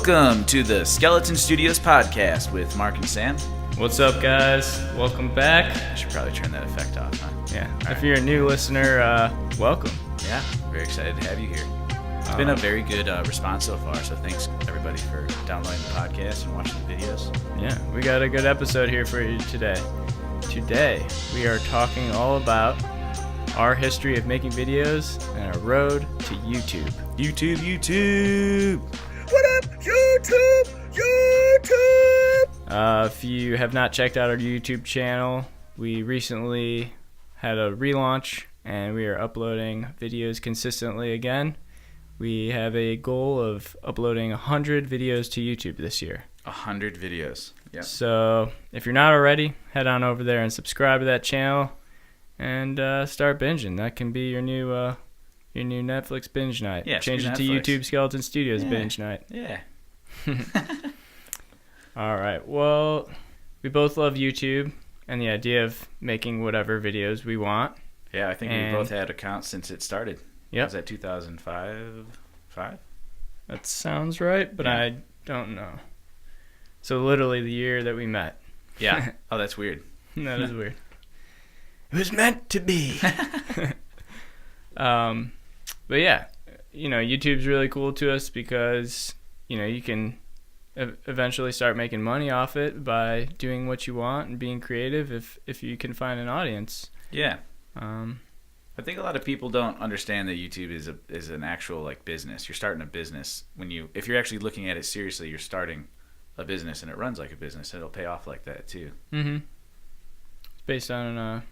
Welcome to the Skeleton Studios podcast with Mark and Sam. What's up, guys? Welcome back. I should probably turn that effect off, huh? Yeah. If you're a new listener, welcome. Yeah, very excited to have you here. It's been a very good response so far, so thanks everybody for downloading the podcast and watching the videos. Yeah, we got a good episode here for you today. Today, we are talking all about our history of making videos and our road to YouTube. YouTube! What up, YouTube? If you have not checked out our YouTube channel, we recently had a relaunch and we are uploading videos consistently again. We have a goal of uploading 100 videos to YouTube this year. 100 videos. Yeah. So if you're not already, head on over there and subscribe to that channel and start binging. That can be your new Netflix binge night. Yeah, change it to Netflix. YouTube Skeleton Studios binge night. Yeah. All right. Well, we both love YouTube and the idea of making whatever videos we want. Yeah, I think we both had accounts since it started. Yep. Was that 2005? That sounds right, but Yeah. I don't know. So literally the year that we met. Yeah. Oh, that's weird. That is weird. It was meant to be. But yeah, YouTube's really cool to us because, you can eventually start making money off it by doing what you want and being creative if you can find an audience. Yeah. I think a lot of people don't understand that YouTube is an actual business. You're starting a business if you're actually looking at it seriously. You're starting a business and it runs like a business. It'll pay off like that too. Mm-hmm. It's based on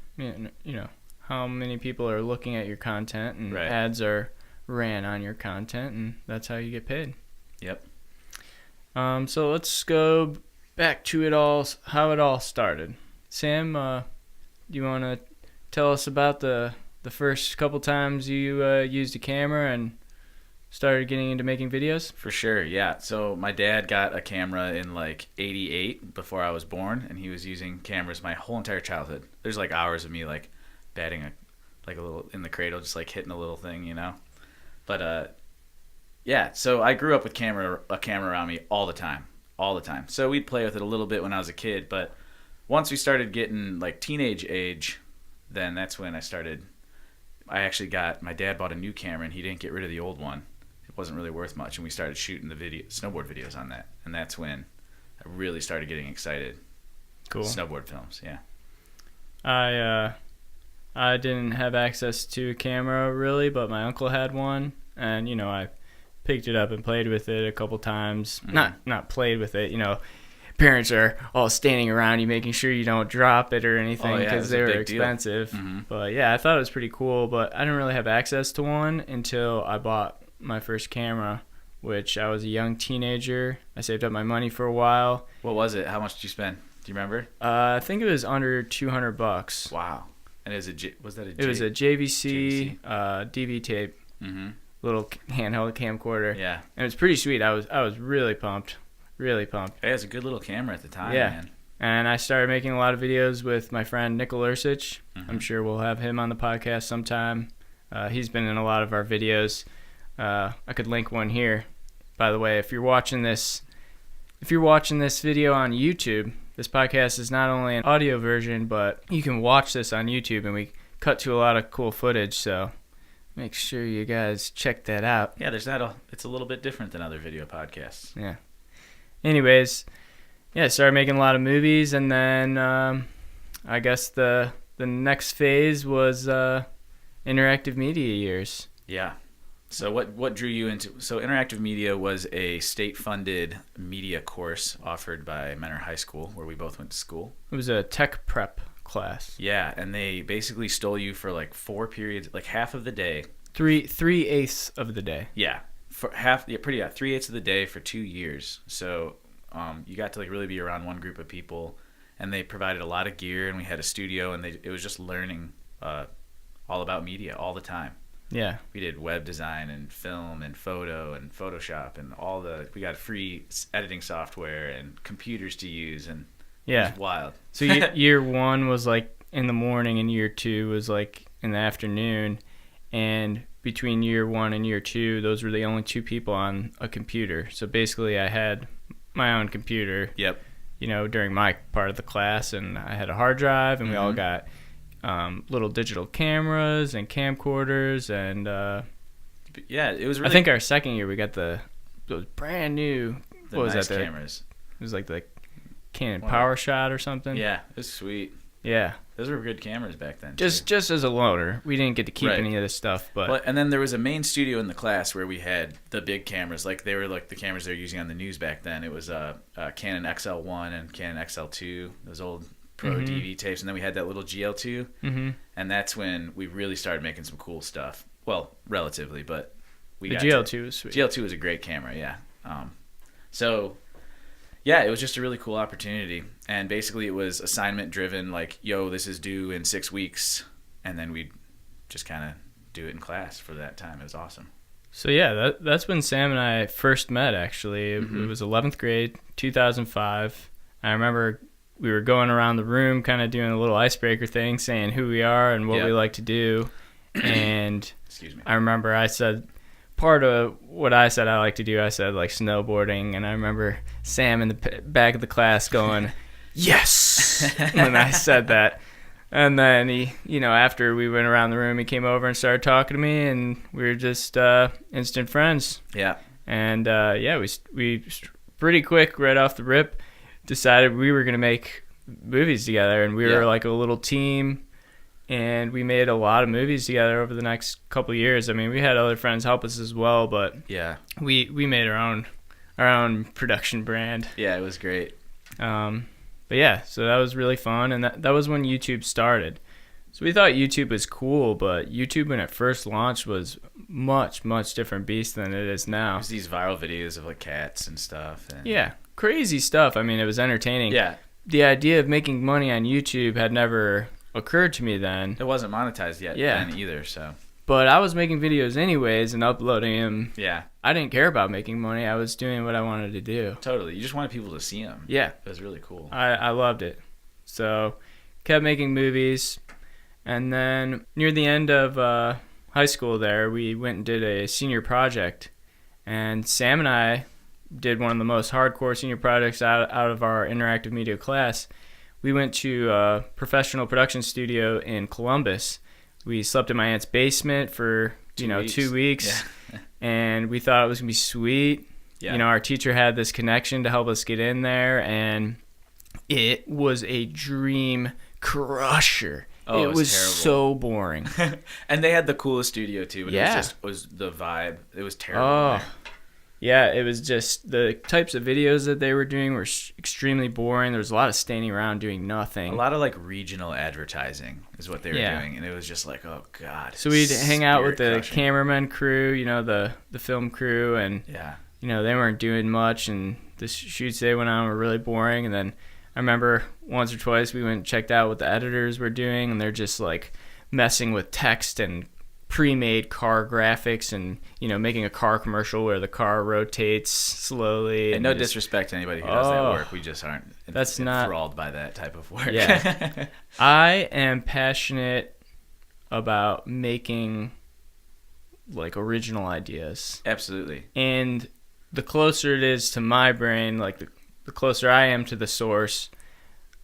how many people are looking at your content and Right. ads are ran on your content, and that's how you get paid. Yep. So let's go back to how it all started. Sam, do you want to tell us about the first couple times you used a camera and started getting into making videos? For sure, yeah. So my dad got a camera in '88 before I was born, and he was using cameras my whole entire childhood. There's hours of me batting a little in the cradle, just hitting a little thing, But yeah. So I grew up with a camera around me all the time. So we'd play with it a little bit when I was a kid, but once we started getting teenage age, then that's when my dad bought a new camera and he didn't get rid of the old one. It wasn't really worth much, and we started shooting the snowboard videos on that, and that's when I really started getting excited. Cool. Snowboard films, yeah. I didn't have access to a camera really, but my uncle had one, and I picked it up and played with it a couple times. Mm-hmm. Not played with it, Parents are all standing around you making sure you don't drop it or anything because they were expensive. Mm-hmm. But yeah, I thought it was pretty cool, but I didn't really have access to one until I bought my first camera, which I was a young teenager. I saved up my money for a while. What was it? How much did you spend? Do you remember? I think it was under $200. Wow. And was that a It was a JVC. DV tape, Mm-hmm. little handheld camcorder. Yeah. And it was pretty sweet. I was really pumped. Really pumped. It was a good little camera at the time, Yeah. man. And I started making a lot of videos with my friend Nickel Ursich. Mm-hmm. I'm sure we'll have him on the podcast sometime. He's been in a lot of our videos. I could link one here. By the way, if you're watching this video on YouTube, this podcast is not only an audio version, but you can watch this on YouTube, and we cut to a lot of cool footage, so make sure you guys check that out. Yeah, it's a little bit different than other video podcasts. Yeah. Anyways, yeah, I started making a lot of movies, and then I guess the next phase was interactive media years. Yeah. So what drew you into... So interactive media was a state-funded media course offered by Menor High School, where we both went to school. It was a tech prep class. Yeah, and they basically stole you for 4 periods, half of the day. 3/8 of the day. Yeah, for half. Yeah, 3/8 of the day for 2 years. So you got to really be around one group of people, and they provided a lot of gear, and we had a studio, and it was just learning all about media all the time. Yeah. We did web design and film and photo and Photoshop and we got free editing software and computers to use, and yeah, it was wild. So year 1 was in the morning, and year 2 was in the afternoon, and between year 1 and year 2, those were the only 2 people on a computer. So basically I had my own computer. Yep. During my part of the class, and I had a hard drive, and we all got little digital cameras and camcorders, and yeah, it was really... I think our second year we got those brand new... What was nice that? Cameras. It was like the Canon PowerShot or something. Yeah, it was sweet. Yeah. Those were good cameras back then. Just as a loaner. We didn't get to keep any of this stuff. But and then there was a main studio in the class where we had the big cameras. Like, they were like the cameras they were using on the news back then. It was Canon XL1 and Canon XL2, those old Pro DV tapes. And then we had that little GL2. Mm-hmm. And that's when we really started making some cool stuff. Well, relatively, but the GL2 was sweet. GL2 was a great camera, yeah. So, yeah, it was just a really cool opportunity. And basically it was assignment driven, like, yo, this is due in 6 weeks. And then we'd just kind of do it in class for that time. It was awesome. So, yeah, that's when Sam and I first met, actually. It was 11th grade, 2005. I remember we were going around the room kind of doing a little icebreaker thing, saying who we are and what we like to do. And Excuse me. I remember I said... Part of what I said I like to do, I said like snowboarding, and I remember Sam in the back of the class going, "Yes!" when I said that. And then he, after we went around the room, he came over and started talking to me, and we were just instant friends. Yeah. And we pretty quick, right off the rip, decided we were gonna make movies together, and we were like a little team. And we made a lot of movies together over the next couple of years. I mean, we had other friends help us as well, but we made our own production brand. Yeah, it was great. But yeah, so that was really fun, and that was when YouTube started. So we thought YouTube was cool, but YouTube when it first launched was much, much different beast than it is now. There's these viral videos of like cats and stuff. And... yeah, crazy stuff. I mean, it was entertaining. Yeah. The idea of making money on YouTube had never occurred to me then. It wasn't monetized yet then either, so. But I was making videos anyways and uploading them. Yeah. I didn't care about making money. I was doing what I wanted to do. Totally. You just wanted people to see them. Yeah. It was really cool. I loved it. So, kept making movies. And then near the end of high school there, we went and did a senior project. And Sam and I did one of the most hardcore senior projects out of our interactive media class. We went to a professional production studio in Columbus. We slept in my aunt's basement for 2 weeks, yeah. And we thought it was gonna be sweet. Yeah. Our teacher had this connection to help us get in there, and it was a dream crusher. Oh, it was terrible. So boring. And they had the coolest studio too. But it was the vibe. It was terrible. Yeah, it was just the types of videos that they were doing were extremely boring. There was a lot of standing around doing nothing. A lot of like regional advertising is what they were doing, and it was just like, oh god. So we'd hang out with the cameraman crew, the film crew, and they weren't doing much, and the shoots they went on were really boring. And then I remember once or twice we went and checked out what the editors were doing, and they're just like messing with text and pre-made car graphics and making a car commercial where the car rotates slowly. And no disrespect to anybody who does that work, we just aren't enthralled by that type of work. Yeah. I am passionate about making like original ideas. Absolutely. And the closer it is to my brain, like the closer I am to the source,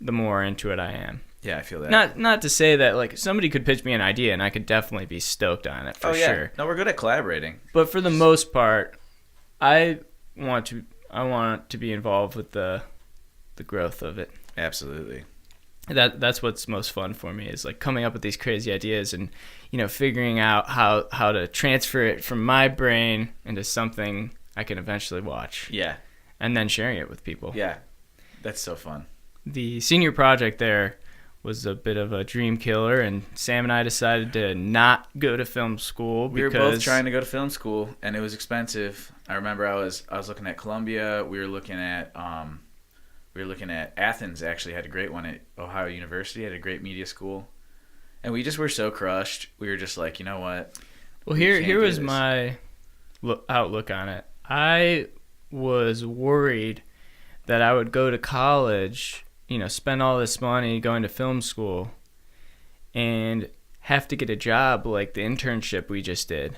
the more into it I am. Yeah, I feel that. Not to say that like somebody could pitch me an idea and I could definitely be stoked on it for sure. No, we're good at collaborating. But for the most part, I want to be involved with the growth of it. Absolutely. That's what's most fun for me is like coming up with these crazy ideas and figuring out how to transfer it from my brain into something I can eventually watch. Yeah. And then sharing it with people. Yeah. That's so fun. The senior project there was a bit of a dream killer, and Sam and I decided to not go to film school because we were both trying to go to film school, and it was expensive. I remember I was looking at Columbia. We were looking at Athens. Actually, had a great one at Ohio University. Had a great media school, and we just were so crushed. We were just like, you know what? Well, here was my outlook on it. I was worried that I would go to college, spend all this money going to film school and have to get a job like the internship we just did.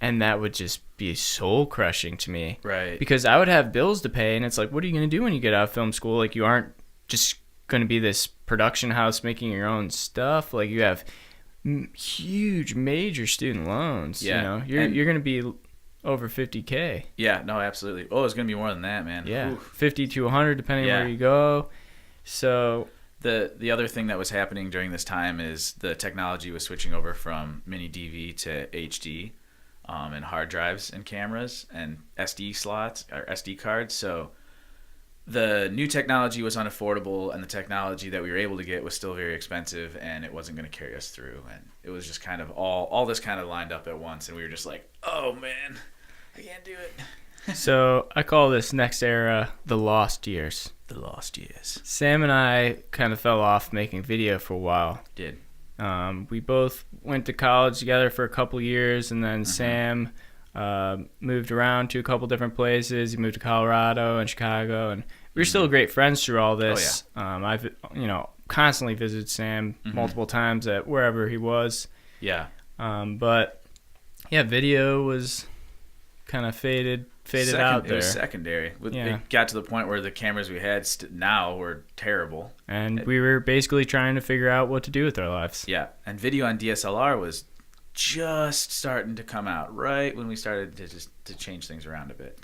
And that would just be soul crushing to me. Right. Because I would have bills to pay, and it's like, what are you going to do when you get out of film school? Like, you aren't just going to be this production house making your own stuff. Like, you have huge, major student loans. Yeah. You know, you're going to be over $50K. Yeah, no, absolutely. Oh, it's going to be more than that, man. Yeah. Oof. 50 to 100 depending where you go. So the other thing that was happening during this time is the technology was switching over from mini DV to HD, and hard drives and cameras and SD slots or SD cards. So the new technology was unaffordable, and the technology that we were able to get was still very expensive, and it wasn't going to carry us through. And it was just kind of all this kind of lined up at once, and we were just like, oh man, I can't do it. So I call this next era the lost years. The lost years. Sam and I kind of fell off making video for a while. Did. We both went to college together for a couple years, and then Sam moved around to a couple different places. He moved to Colorado and Chicago, and we were still great friends through all this. Oh, I've constantly visited Sam multiple times at wherever he was. Yeah. But yeah, video was kind of faded out there. It was secondary. Yeah. It got to the point where the cameras we had now were terrible. And we were basically trying to figure out what to do with our lives. Yeah, and video on DSLR was just starting to come out right when we started to change things around a bit.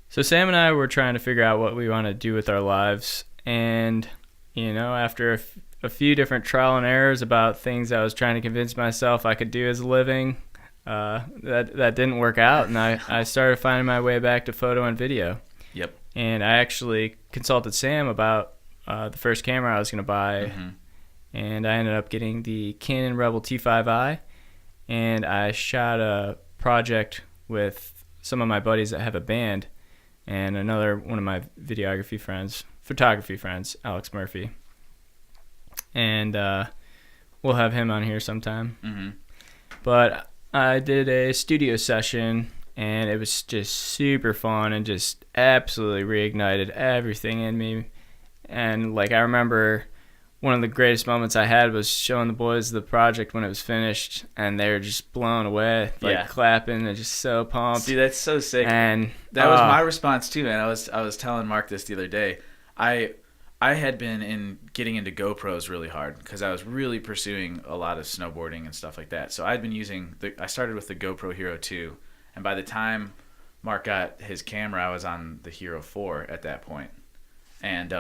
So Sam and I were trying to figure out what we want to do with our lives, and after a few different trial and errors about things I was trying to convince myself I could do as a living, that didn't work out, and I started finding my way back to photo and video. Yep. And I actually consulted Sam about the first camera I was going to buy, and I ended up getting the Canon Rebel T5i, and I shot a project with some of my buddies that have a band, and another one of my photography friends, Alex Murphy. And we'll have him on here sometime. But I did a studio session, and it was just super fun and just absolutely reignited everything in me. And like, I remember one of the greatest moments I had was showing the boys the project when it was finished, and they were just blown away, clapping and just so pumped. See, that's so sick. And that was my response too, man. I was telling Mark this the other day. I had been getting into GoPros really hard because I was really pursuing a lot of snowboarding and stuff like that. So I'd been I started with the GoPro Hero 2, and by the time Mark got his camera, I was on the Hero 4 at that point. And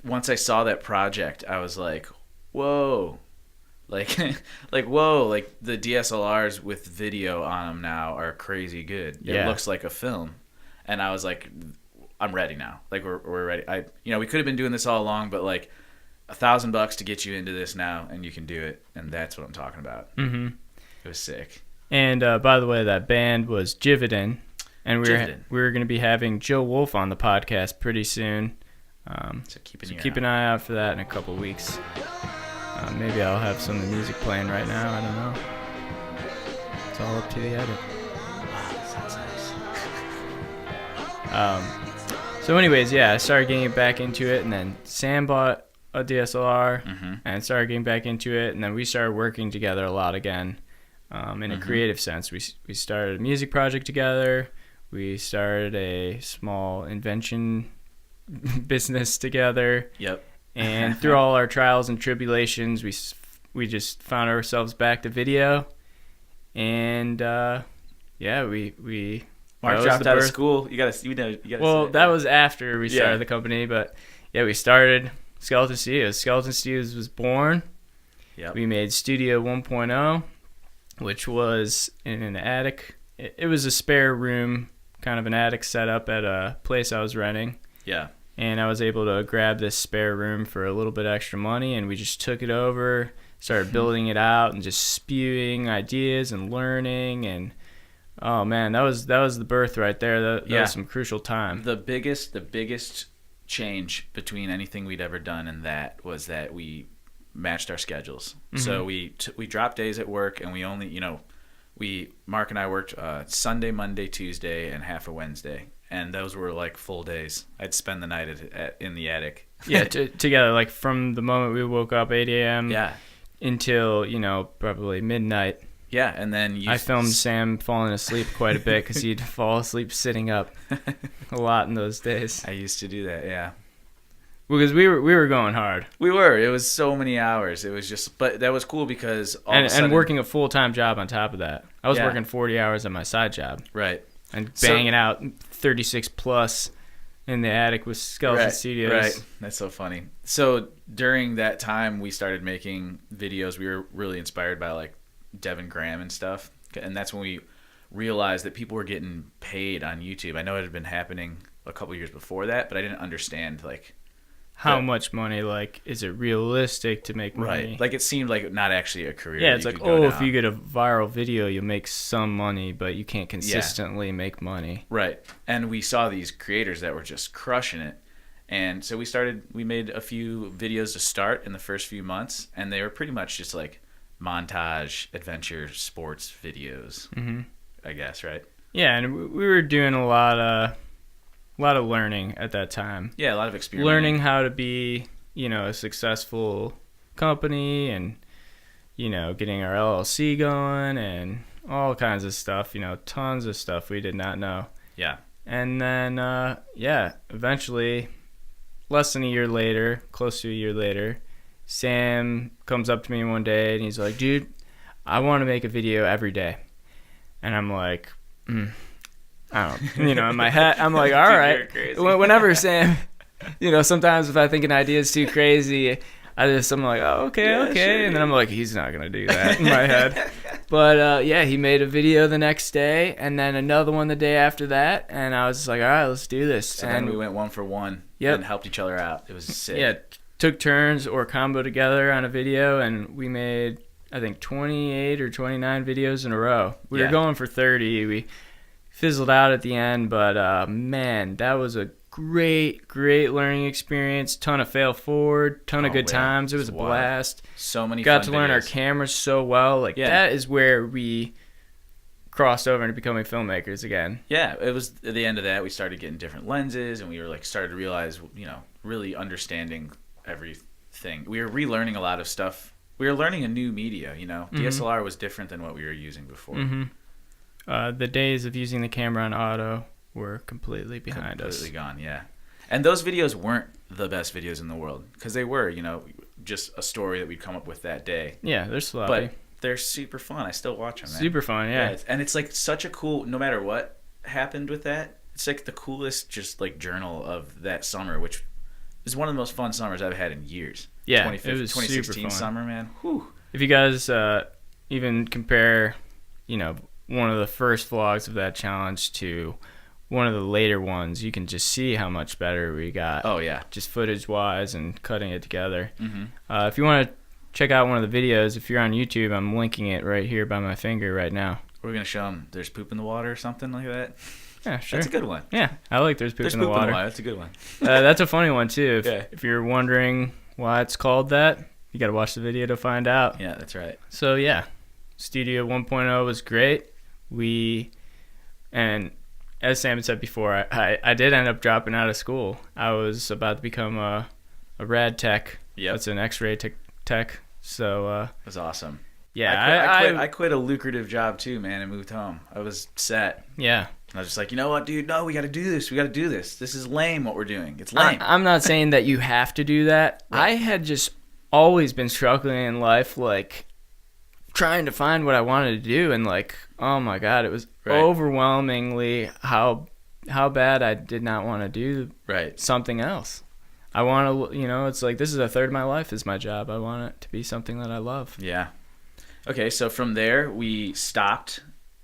once I saw that project, I was like, whoa. Like whoa, like the DSLRs with video on them now are crazy good. It looks like a film. And I was like, I'm ready now. Like we're ready. We could have been doing this all along, but like $1,000 to get you into this now, and you can do it. And that's what I'm talking about. It was sick. And by the way, that band was Jivviden, and we were going to be having Joe Wolf on the podcast pretty soon. So keep an eye out for that in a couple weeks. Maybe I'll have some of the music playing right now. I don't know. It's all up to the edit. Sounds nice. So anyways, I started getting back into it, and then Sam bought a DSLR and started getting back into it, and then we started working together a lot again, in a creative sense. We started a music project together. We started a small invention business together. Yep. And through all our trials and tribulations, we just found ourselves back to video, and we. Mark dropped out of school. You gotta. Well, that was after we started the company, but we started Skeleton Studios. Skeleton Studios was born. Yep. We made Studio 1.0, which was in an attic. It was a spare room, kind of an attic setup at a place I was renting. Yeah. And I was able to grab this spare room for a little bit extra money, and we just took it over, started building it out, and just spewing ideas and learning. And oh man, that was the birth right there. That was some crucial time. The biggest change between anything we'd ever done and that was that we matched our schedules. So we dropped days at work, and we only Mark and I worked Sunday, Monday, Tuesday, and half a Wednesday. And those were like full days. I'd spend the night in the attic. Together, like from the moment we woke up 8 a.m. Yeah. Until probably midnight. Yeah, and then I filmed Sam falling asleep quite a bit because he'd fall asleep sitting up a lot in those days. I used to do that, yeah. Because we were going hard. We were. It was so many hours. It was just, but that was cool because all of a sudden, and working a full-time job on top of that. I was Yeah. working 40 hours on my side job. Right. And banging out 36 plus in the attic with Skeleton Studios. Right. That's so funny. So during that time, we started making videos. We were really inspired by like Devin Graham and stuff. And that's when we realized that people were getting paid on YouTube. I know it had been happening a couple years before that, but I didn't understand like how much money, like, is it realistic to make money? Right. Like it seemed like not actually a career. Yeah, it's like, if you get a viral video, you'll make some money, but you can't consistently make money. Right. And we saw these creators that were just crushing it. And so we made a few videos to start in the first few months, and they were pretty much just like montage, adventure, sports videos, I guess, right? Yeah, and we were doing a lot of learning at that time. Yeah, a lot of experience. Learning how to be, a successful company and, getting our LLC going and all kinds of stuff, tons of stuff we did not know. Yeah. And then, eventually, less than a year later, close to a year later, Sam comes up to me one day and he's like, dude, I want to make a video every day. And I'm like, I don't, in my head, I'm like, all right. Whenever Sam, sometimes if I think an idea is too crazy, I'm like, oh, okay. Sure. And then I'm like, he's not going to do that in my head. But, he made a video the next day and then another one the day after that. And I was just like, all right, let's do this. So and then we went one for one and helped each other out. It was sick. Yeah, took turns or combo together on a video, and we made, I think, 28 or 29 videos in a row. We were going for 30. We fizzled out at the end, but, man, that was a great learning experience. Ton of fail forward, ton of good times. It was a blast. So many got fun to learn videos. our cameras so well. That is where we crossed over into becoming filmmakers again. Yeah, it was at the end of that we started getting different lenses, and we were started to realize, really understanding everything. We were relearning a lot of stuff. We were learning a new media, DSLR was different than what we were using before. The days of using the camera on auto were completely behind us. Completely gone, yeah. And those videos weren't the best videos in the world because they were, just a story that we'd come up with that day. Yeah, they're sloppy. But they're super fun. I still watch them, man. Super fun, yeah. And it's like such a cool, no matter what happened with that, it's like the coolest just like journal of that summer, which is one of the most fun summers I've had in years. Yeah, it was 2016 super fun. summer, man. Whew. If you guys even compare, one of the first vlogs of that challenge to one of the later ones, you can just see how much better we got. Oh, yeah. Just footage-wise and cutting it together. If you want to check out one of the videos, if you're on YouTube, I'm linking it right here by my finger right now. We're going to show them there's poop in the water or something like that. Yeah, sure. That's a good one. Yeah, I like there's poop in the water. That's a good one. That's a funny one, too. Yeah. If you're wondering why it's called that, you got to watch the video to find out. Yeah, that's right. So, yeah, Studio 1.0 was great. And as Sam had said before, I did end up dropping out of school. I was about to become a rad tech. Yep. That's an X-ray tech. So it was awesome. Yeah, I quit a lucrative job too, man, and moved home. I was set. Yeah. I was just like, you know what, dude? No, we got to do this. We got to do this. This is lame what we're doing. It's lame. I'm not saying that you have to do that. Right. I had just always been struggling in life, like trying to find what I wanted to do, and like, oh my God, it was overwhelmingly how bad I did not want to do something else. I want to, it's like this is a third of my life is my job. I want it to be something that I love. Yeah. Okay, so from there we stopped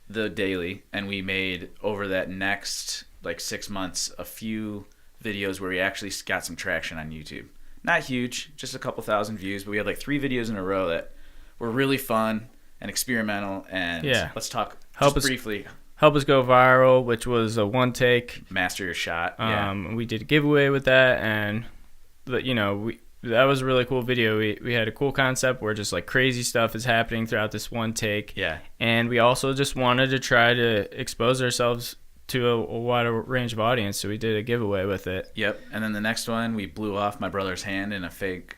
the daily, and we made over that next 6 months a few videos where we actually got some traction on YouTube. Not huge, just a couple thousand views, but we had 3 videos in a row that were really fun and experimental. And let's talk briefly. Help us go viral, which was a one take. Master your shot. We did a giveaway with that, and that was a really cool video. We had a cool concept where just crazy stuff is happening throughout this one take. Yeah. And we also just wanted to try to expose ourselves to a wider range of audience, so we did a giveaway with it. Yep. And then the next one, we blew off my brother's hand in a fake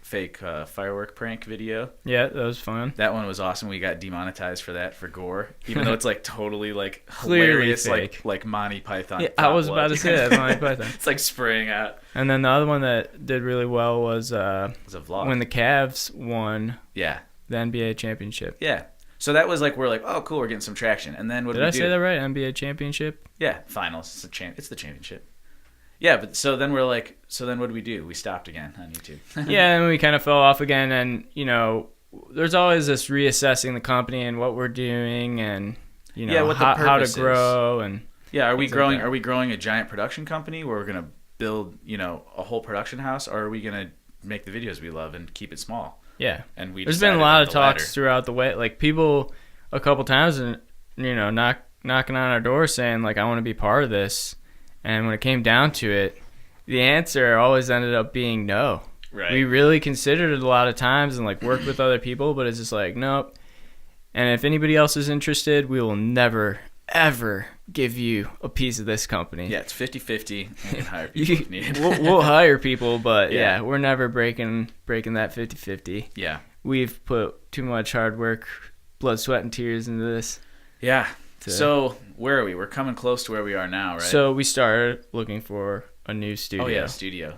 firework prank video. Yeah, that was fun. That one was awesome. We got demonetized for that for gore, even though it's like totally like Clearly hilarious, fake. like Monty Python. Yeah, I was about to say that, Monty Python. It's like spraying out. And then the other one that did really well was It was a vlog. when the Cavs won Yeah. the NBA championship. Yeah. So that was like, we're like, oh, cool, we're getting some traction. And then what Did did we I do? say that right? NBA championship? Yeah, finals. It's the championship. Yeah, but so then we're like, so then what do we do? We stopped again on YouTube. Yeah, and we kind of fell off again. And, you know, there's always this reassessing the company and what we're doing and, you know, Yeah, what the how to purpose is. grow. And Yeah, are we things like growing? that. Are we growing a giant production company where we're gonna build, you know, a whole production house, or are we gonna make the videos we love and keep it small? yeah. And we There's been a decided lot on of the talks latter. throughout the way. Like, people a couple times, and you know, knocking on our door saying, like, I want to be part of this. And when it came down to it, the answer always ended up being no. Right. We really considered it a lot of times and, like, worked with other people, but it's just like, nope. And if anybody else is interested, we will never, ever give you a piece of this company. Yeah, it's 50-50. We can hire people if needed. we'll hire people, but Yeah. yeah, we're never breaking that 50-50. Yeah. We've put too much hard work, blood, sweat, and tears into this. Yeah. So where are we? We're coming close to where we are now, right? So we started looking for a new studio. oh yeah, studio.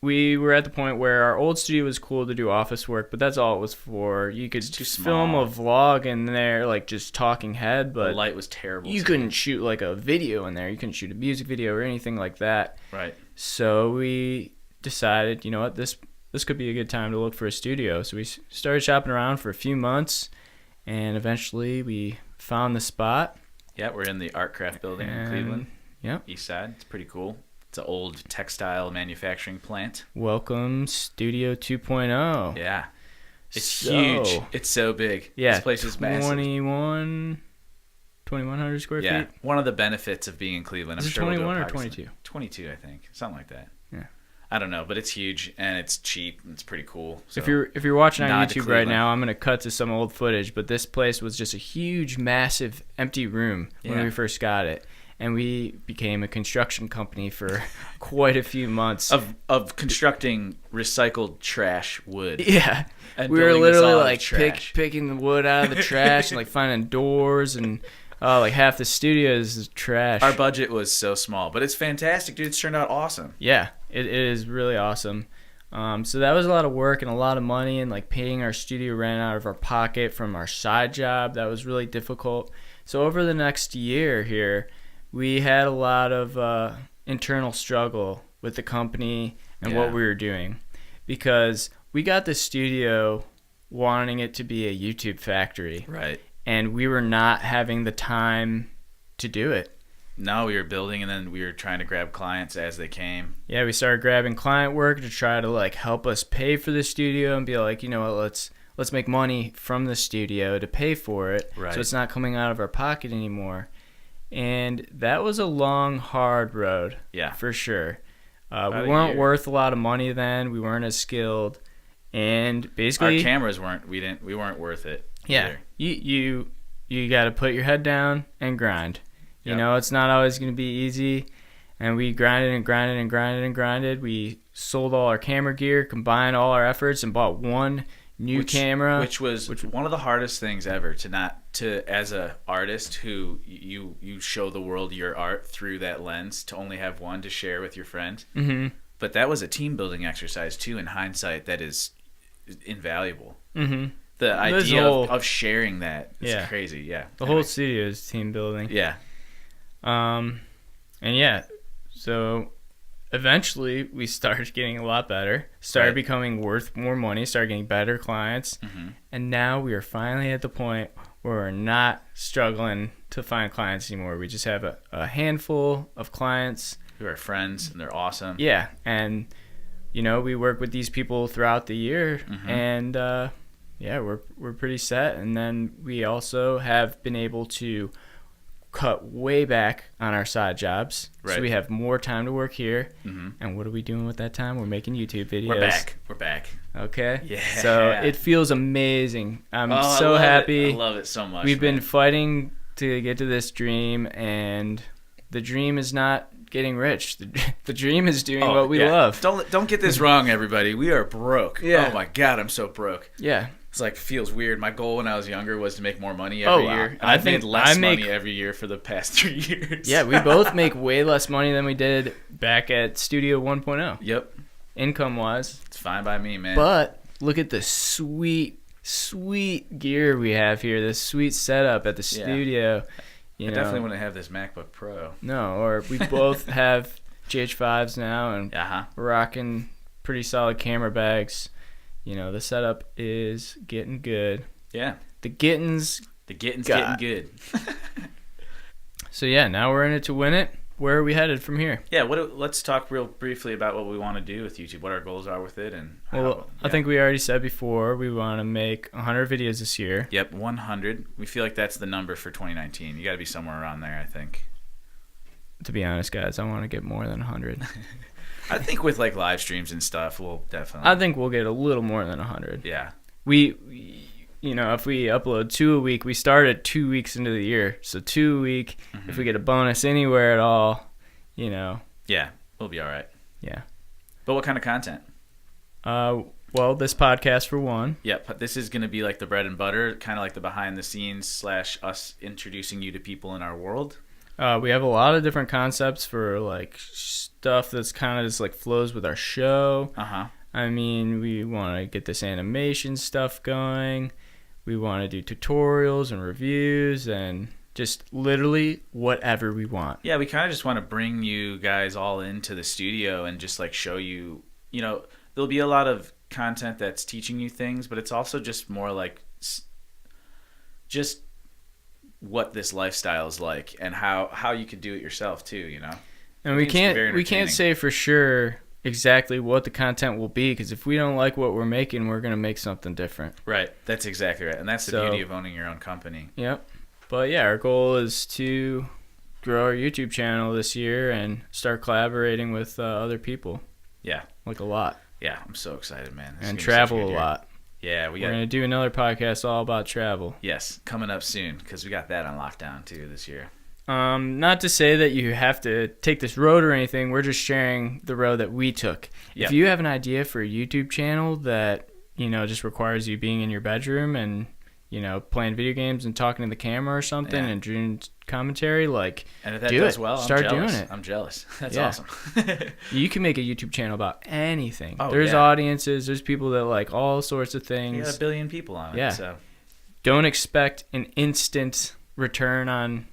We were at the point where our old studio was cool to do office work, but that's all it was for. You could too film small. a vlog in there, like just talking head, The but light was terrible. you too. couldn't shoot like a video in there. You couldn't shoot a music video or anything like that. Right. So we decided, you know what, this could be a good time to look for a studio. So we started shopping around for a few months, and eventually we found the spot. Yeah, we're in the Art Craft building in And, Cleveland, yeah. East Side. It's pretty cool. It's an old textile manufacturing plant. Welcome Studio 2.0. Yeah. It's So- huge. It's so big. Yeah, This place is massive. 2,100 square Yeah. feet. One of the benefits of being in Cleveland. Is I'm it sure we'll do a 21 or podcast. 22? 22, I think. Something like that. Yeah. I don't know, but it's huge and it's cheap. And it's pretty cool. So, If you're watching on nod to YouTube right Cleveland. now, I'm gonna cut to some old footage, but this place was just a huge, massive, empty room when Yeah. we first got it, and we became a construction company for quite a few months. of constructing recycled trash wood. Yeah, And we were building this literally all out of like trash. picking the wood out of the trash and like finding doors and like half the studio is trash. Our budget was so small, but it's fantastic, dude. It's turned out awesome. Yeah, it is really awesome. So that was a lot of work and a lot of money, and like paying our studio rent out of our pocket from our side job. That was really difficult. So over the next year here, we had a lot of internal struggle with the company and Yeah. what we were doing, because we got the studio wanting it to be a YouTube factory, Right. and we were not having the time to do it. No, we were building and then we were trying to grab clients as they came. Yeah, we started grabbing client work to try to like help us pay for the studio and be like, you know what, let's make money from the studio to pay for it, Right. so it's not coming out of our pocket anymore. And that was a long, hard road. Yeah. For sure. About We a weren't year. worth a lot of money then. We weren't as skilled, and Our basically, cameras we weren't worth it. yeah, either. you got to put your head down and grind. You Yep. know, it's not always going to be easy. And we grinded and grinded and grinded and grinded. We sold all our camera gear, combined all our efforts, and bought one new camera. which was one of the hardest things ever to as a artist who you show the world your art through that lens, to only have one to share with your friend. Mm-hmm. But that was a team building exercise too. In hindsight, that is invaluable. Mm-hmm. The This idea whole- of sharing that is Yeah. crazy. Yeah, The whole studio is team building. yeah. And yeah, so eventually we started getting a lot better, started Right. becoming worth more money, started getting better clients, Mhm. and now we are finally at the point where we're not struggling to find clients anymore. We just have a handful of clients. Who are friends and they're awesome. Yeah, and you know, we work with these people throughout the year, Mhm. and yeah, we're pretty set. And then we also have been able to cut way back on our side jobs, Right. so we have more time to work here. Mhm. And what are we doing with that time? We're making YouTube videos. We're back. Okay. Yeah. So it feels amazing. I'm Oh, I so love it. happy. I love it so much. We've been man. fighting to get to this dream, and the dream is not getting rich. The dream is doing what we love. Don't get this wrong, everybody. We are broke. Yeah. Oh my God, I'm so broke. Yeah. It's like feels weird. My goal when I was younger was to make more money every year. And I've made less money every year for the past 3 years. Yeah, we both make way less money than we did back at Studio 1.0. Yep. Income wise. It's fine by me, man. But look at the sweet gear we have here. This sweet setup at the studio. I definitely wouldn't have this MacBook Pro. No, or we both have GH5s now, and we're rocking pretty solid camera bags. The setup is getting good. Yeah. The getting's getting good. So yeah, now we're in it to win it. Where are we headed from here? Yeah, let's talk real briefly about what we want to do with YouTube, what our goals are with it, and I think we already said before we want to make 100 videos this year. Yep, 100. We feel like that's the number for 2019. You got to be somewhere around there, I think. To be honest, guys, I want to get more than 100. I think with like live streams and stuff, we'll definitely. I think we'll get a little more than 100. Yeah. We if we upload 2 a week, we start at 2 weeks into the year. So 2 a week, if we get a bonus anywhere at all, Yeah, we'll be all right. Yeah. But what kind of content? Well, this podcast for one. Yep, this is going to be like the bread and butter, kind of like the behind the scenes / us introducing you to people in our world. We have a lot of different concepts for like stuff that's kind of just like flows with our show. I mean, we want to get this animation stuff going. We want to do tutorials and reviews and just literally whatever we want. Yeah, we kind of just want to bring you guys all into the studio and just like show you, there'll be a lot of content that's teaching you things, but it's also just more like just what this lifestyle is like and how you could do it yourself too, And we can't say for sure exactly what the content will be, because if we don't like what we're making, we're going to make something different. Right. That's exactly right. And that's the beauty of owning your own company. Yep. But yeah, our goal is to grow our YouTube channel this year and start collaborating with other people. Yeah. Like a lot. Yeah, I'm so excited, man. And travel a lot. Yeah, we're going to do another podcast all about travel. Yes, coming up soon, because we got that on lockdown too this year. Not to say that you have to take this road or anything. We're just sharing the road that we took. Yep. If you have an idea for a YouTube channel that, just requires you being in your bedroom and, playing video games and talking to the camera or something and doing commentary, and if that does well, start doing it. I'm jealous. That's awesome. You can make a YouTube channel about anything. Oh, there's audiences. There's people that like all sorts of things. You got 1 billion people on it. Yeah. So. Don't expect an instant return on,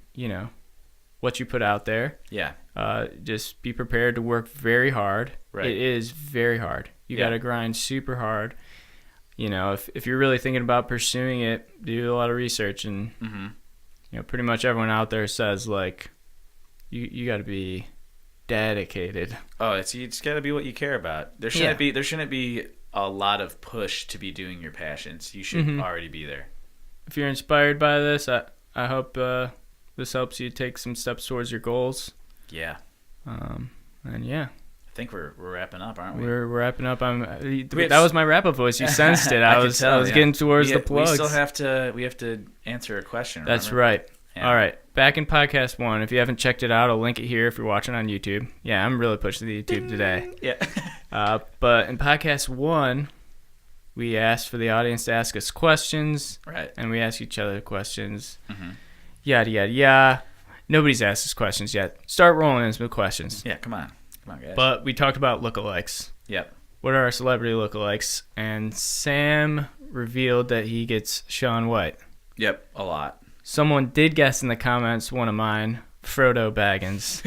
what you put out there. Yeah. Just be prepared to work very hard. Right. It is very hard. You got to grind super hard. If you're really thinking about pursuing it, do a lot of research, and pretty much everyone out there says you got to be dedicated. Oh, it's got to be what you care about. There shouldn't be a lot of push to be doing your passions. You should already be there. If you're inspired by this, I hope this helps you take some steps towards your goals. Yeah. And yeah. I think we're wrapping up, aren't we? We're wrapping up. That was my wrap-up voice. You sensed it. I was getting towards the plugs. We still have to answer a question. That's remember? right. Yeah. All right. Back in podcast 1. If you haven't checked it out, I'll link it here if you're watching on YouTube. Yeah, I'm really pushing the YouTube today. Yeah. But in podcast 1, we asked for the audience to ask us questions. Right. And we ask each other questions. Yada, yada, yada. Nobody's asked us questions yet. Start rolling in some questions. Yeah, come on. Come on, guys. But we talked about lookalikes. Yep. What are our celebrity lookalikes? And Sam revealed that he gets Shaun White. Yep, a lot. Someone did guess in the comments, one of mine, Frodo Baggins.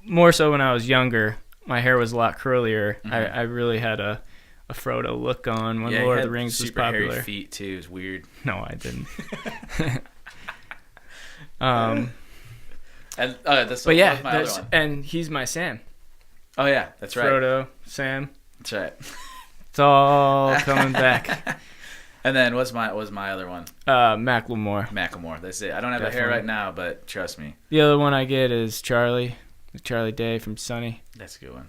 More so when I was younger. My hair was a lot curlier. I really had a Frodo look on when Lord of the Rings was popular. Super hairy feet too. It was weird. No, I didn't. And that's but yeah, my other one. And he's my Sam. Oh yeah, that's right. Frodo, Sam. That's right. It's all coming back. And then what's my other one? Macklemore. Macklemore. That's it. I don't have the hair right now, but trust me. The other one I get is Charlie Day from Sunny. That's a good one.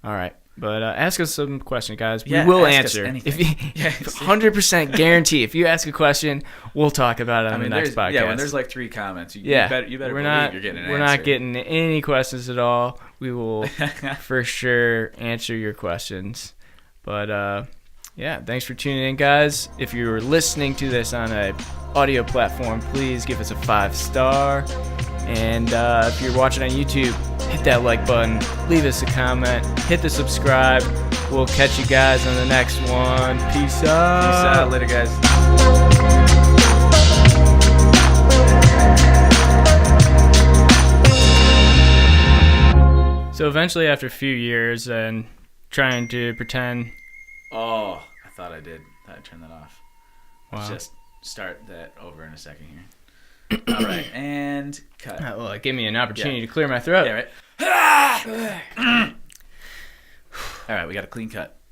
All right. But ask us some questions, guys. Yeah, we will ask us answer. anything. If you, 100% guarantee. If you ask a question, we'll talk about it on the next podcast. Yeah, when there's like 3 comments, you better believe you're getting an answer. We're not getting any questions at all. We will for sure answer your questions. But yeah, thanks for tuning in, guys. If you're listening to this on a audio platform, please give us a 5-star. And if you're watching on YouTube, hit that like button, leave us a comment, hit the subscribe. We'll catch you guys on the next one. Peace out. Peace out. Later, guys. So eventually, after a few years and trying to pretend... Oh, I thought I did. I thought I turned that off. Wow. Let's just start that over in a second here. All right, and cut. Well, it gave me an opportunity to clear my throat. Yeah, right. All right, we got a clean cut.